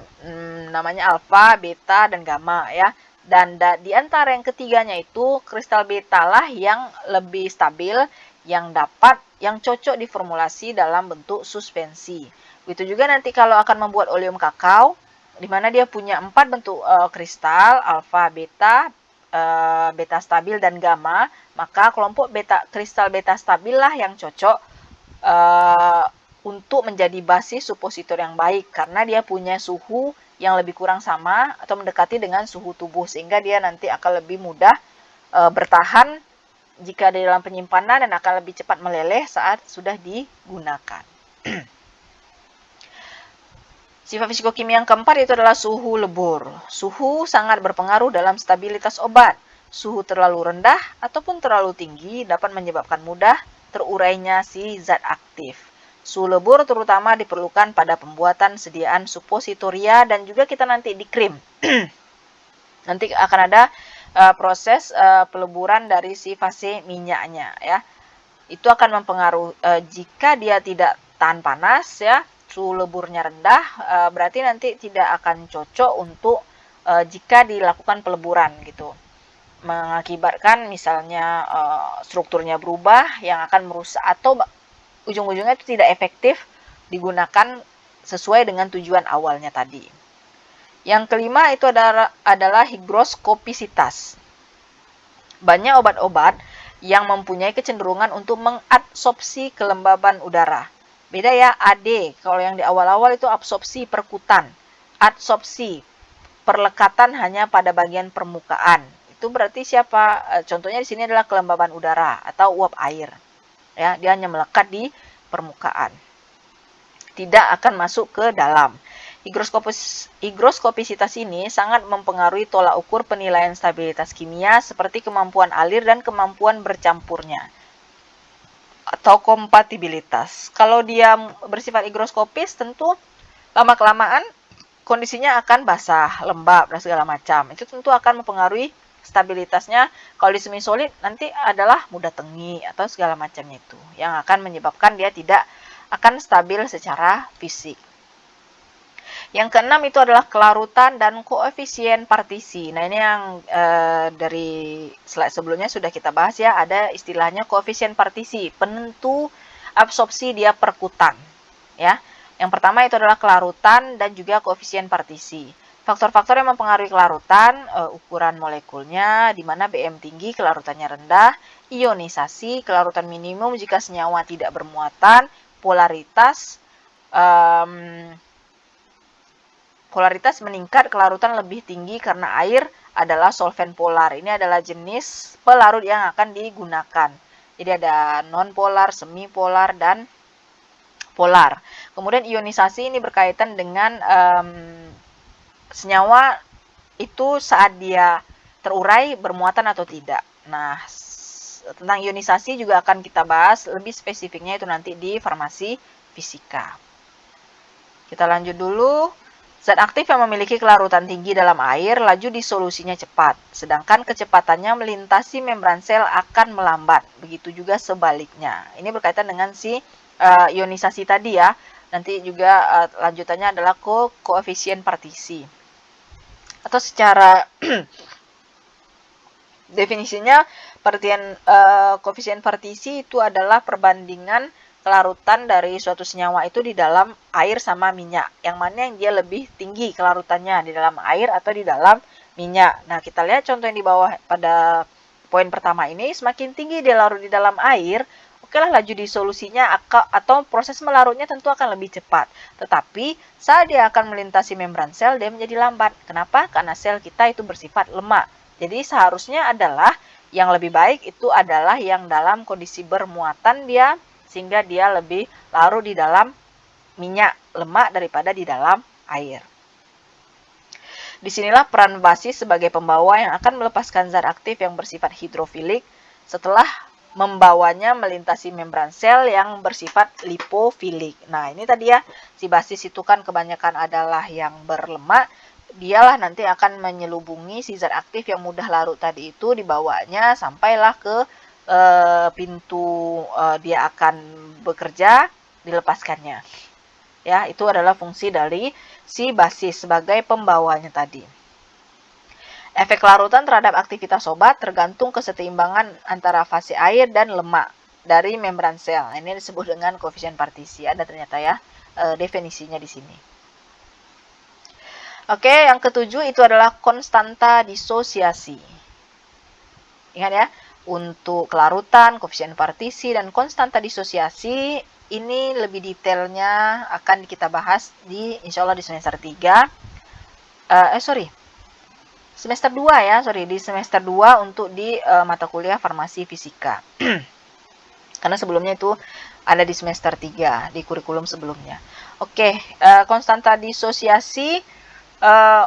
namanya alfa, beta, dan gamma, ya. Dan di antara yang ketiganya itu kristal beta lah yang lebih stabil, yang cocok diformulasi dalam bentuk suspensi. Begitu juga nanti kalau akan membuat oleum kakao, di mana dia punya 4 bentuk kristal, alfa, beta, beta stabil, dan gamma, maka kelompok kristal beta stabil lah yang cocok untuk menjadi basis supositor yang baik, karena dia punya suhu yang lebih kurang sama atau mendekati dengan suhu tubuh, sehingga dia nanti akan lebih mudah bertahan jika di dalam penyimpanan dan akan lebih cepat meleleh saat sudah digunakan. Sifat fisikokimia yang keempat itu adalah suhu lebur. Suhu sangat berpengaruh dalam stabilitas obat. Suhu terlalu rendah ataupun terlalu tinggi dapat menyebabkan mudah terurainya si zat aktif. Suhu lebur terutama diperlukan pada pembuatan sediaan suppositoria dan juga kita nanti di krim. Nanti akan ada proses peleburan dari si fase minyaknya, ya. Itu akan mempengaruhi jika dia tidak tahan panas, ya, suhu leburnya rendah, berarti nanti tidak akan cocok untuk jika dilakukan peleburan gitu. Mengakibatkan misalnya strukturnya berubah yang akan merusak atau ujung-ujungnya itu tidak efektif digunakan sesuai dengan tujuan awalnya tadi. Yang kelima itu adalah higroskopisitas. Banyak obat-obat yang mempunyai kecenderungan untuk mengadsorpsi kelembaban udara. Beda ya, AD. Kalau yang di awal-awal itu absorpsi perkutan. Adsorpsi, perlekatan hanya pada bagian permukaan. Itu berarti siapa? Contohnya di sini adalah kelembaban udara atau uap air. Ya, dia hanya melekat di permukaan. Tidak akan masuk ke dalam. Higroskopisitas ini sangat mempengaruhi tolak ukur penilaian stabilitas kimia seperti kemampuan alir dan kemampuan bercampurnya atau kompatibilitas. Kalau dia bersifat higroskopis, tentu lama-kelamaan kondisinya akan basah, lembab, dan segala macam. Itu tentu akan mempengaruhi stabilitasnya. Kalau di semi solid nanti adalah mudah tengi atau segala macamnya itu yang akan menyebabkan dia tidak akan stabil secara fisik. Yang keenam itu adalah kelarutan dan koefisien partisi. Nah, ini yang dari slide sebelumnya sudah kita bahas, ya. Ada istilahnya koefisien partisi, penentu absorpsi dia perkutan, ya. Yang pertama itu adalah kelarutan dan juga koefisien partisi. Faktor-faktor yang mempengaruhi kelarutan, ukuran molekulnya, di mana BM tinggi, kelarutannya rendah, ionisasi, kelarutan minimum jika senyawa tidak bermuatan, polaritas, polaritas meningkat, kelarutan lebih tinggi karena air adalah solvent polar. Ini adalah jenis pelarut yang akan digunakan. Jadi ada non-polar, semi-polar, dan polar. Kemudian ionisasi ini berkaitan dengan senyawa itu saat dia terurai bermuatan atau tidak. Nah, tentang ionisasi juga akan kita bahas lebih spesifiknya itu nanti di farmasi fisika. Kita lanjut dulu. Zat aktif yang memiliki kelarutan tinggi dalam air, laju disolusinya cepat, sedangkan kecepatannya melintasi membran sel akan melambat. Begitu juga sebaliknya. Ini berkaitan dengan si ionisasi tadi ya. Nanti juga lanjutannya adalah koefisien partisi. Atau secara definisinya, koefisien partisi itu adalah perbandingan kelarutan dari suatu senyawa itu di dalam air sama minyak. Yang mana yang dia lebih tinggi kelarutannya, di dalam air atau di dalam minyak. Nah, kita lihat contoh yang di bawah pada poin pertama ini, semakin tinggi dia larut di dalam air, okelah laju disolusinya atau proses melarutnya tentu akan lebih cepat. Tetapi saat dia akan melintasi membran sel, dia menjadi lambat. Kenapa? Karena sel kita itu bersifat lemak. Jadi seharusnya adalah yang lebih baik itu adalah yang dalam kondisi bermuatan dia, sehingga dia lebih larut di dalam minyak lemak daripada di dalam air. Disinilah peran basis sebagai pembawa yang akan melepaskan zat aktif yang bersifat hidrofilik setelah membawanya melintasi membran sel yang bersifat lipofilik. Nah, ini tadi ya, si basis itu kan kebanyakan adalah yang berlemak. Dialah nanti akan menyelubungi si zat aktif yang mudah larut tadi itu, dibawanya sampailah ke pintu dia akan bekerja, dilepaskannya. Ya, itu adalah fungsi dari si basis sebagai pembawanya tadi. Efek larutan terhadap aktivitas obat tergantung kesetimbangan antara fase air dan lemak dari membran sel. Ini disebut dengan koefisien partisi. Ada ternyata ya definisinya di sini. Oke, yang ketujuh itu adalah konstanta disosiasi. Ingat ya, untuk kelarutan, koefisien partisi, dan konstanta disosiasi ini lebih detailnya akan kita bahas di insya Allah di semester 3. Semester 2 ya, di semester 2 untuk di mata kuliah farmasi fisika. Karena sebelumnya itu ada di semester 3 di kurikulum sebelumnya. Oke, konstanta disosiasi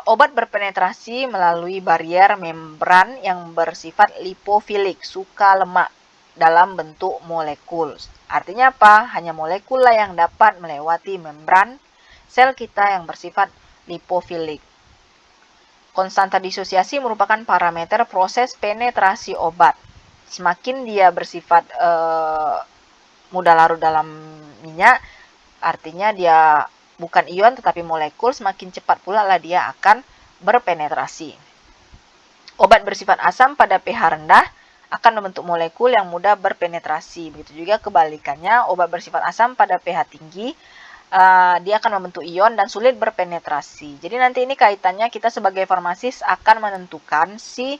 obat berpenetrasi melalui barrier membran yang bersifat lipofilik, suka lemak dalam bentuk molekul. Artinya apa? Hanya molekul lah yang dapat melewati membran sel kita yang bersifat lipofilik. Konstanta disosiasi merupakan parameter proses penetrasi obat. Semakin dia bersifat mudah larut dalam minyak, artinya dia bukan ion tetapi molekul, semakin cepat pula lah dia akan berpenetrasi. Obat bersifat asam pada pH rendah akan membentuk molekul yang mudah berpenetrasi. Begitu juga kebalikannya, obat bersifat asam pada pH tinggi, dia akan membentuk ion dan sulit berpenetrasi. Jadi nanti ini kaitannya kita sebagai farmasis akan menentukan si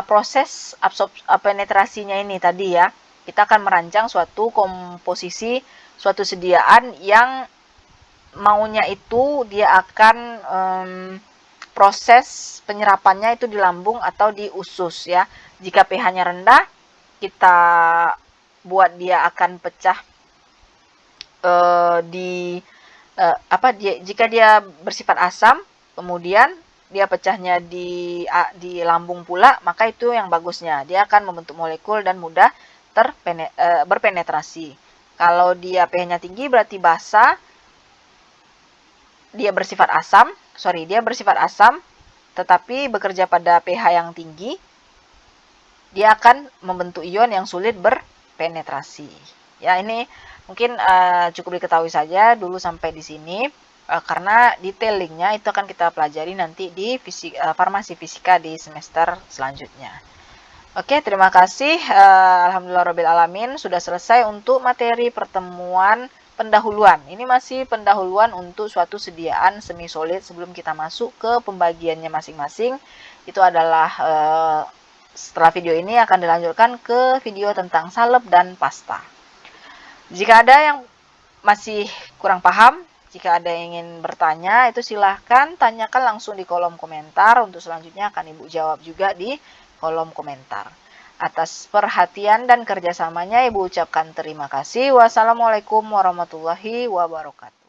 proses penetrasinya ini tadi ya. Kita akan merancang suatu komposisi, suatu sediaan yang maunya itu dia akan proses penyerapannya itu di lambung atau di usus ya. Jika pH-nya rendah, kita buat dia akan pecah jika dia bersifat asam, kemudian dia pecahnya di lambung pula, maka itu yang bagusnya. Dia akan membentuk molekul dan mudah berpenetrasi. Kalau dia pH-nya tinggi berarti basa, dia bersifat asam, tetapi bekerja pada pH yang tinggi, dia akan membentuk ion yang sulit berpenetrasi. Ya, ini mungkin cukup diketahui saja dulu sampai di sini, karena detailingnya itu akan kita pelajari nanti di farmasi fisika di semester selanjutnya. Oke, terima kasih. Alhamdulillahirobbilalamin, sudah selesai untuk materi pertemuan pendahuluan. Ini masih pendahuluan untuk suatu sediaan semi solid sebelum kita masuk ke pembagiannya masing-masing. Itu adalah setelah video ini akan dilanjutkan ke video tentang salep dan pasta. Jika ada yang masih kurang paham, jika ada yang ingin bertanya, itu silahkan tanyakan langsung di kolom komentar. Untuk selanjutnya akan Ibu jawab juga di kolom komentar. Atas perhatian dan kerjasamanya Ibu ucapkan terima kasih. Wassalamualaikum warahmatullahi wabarakatuh.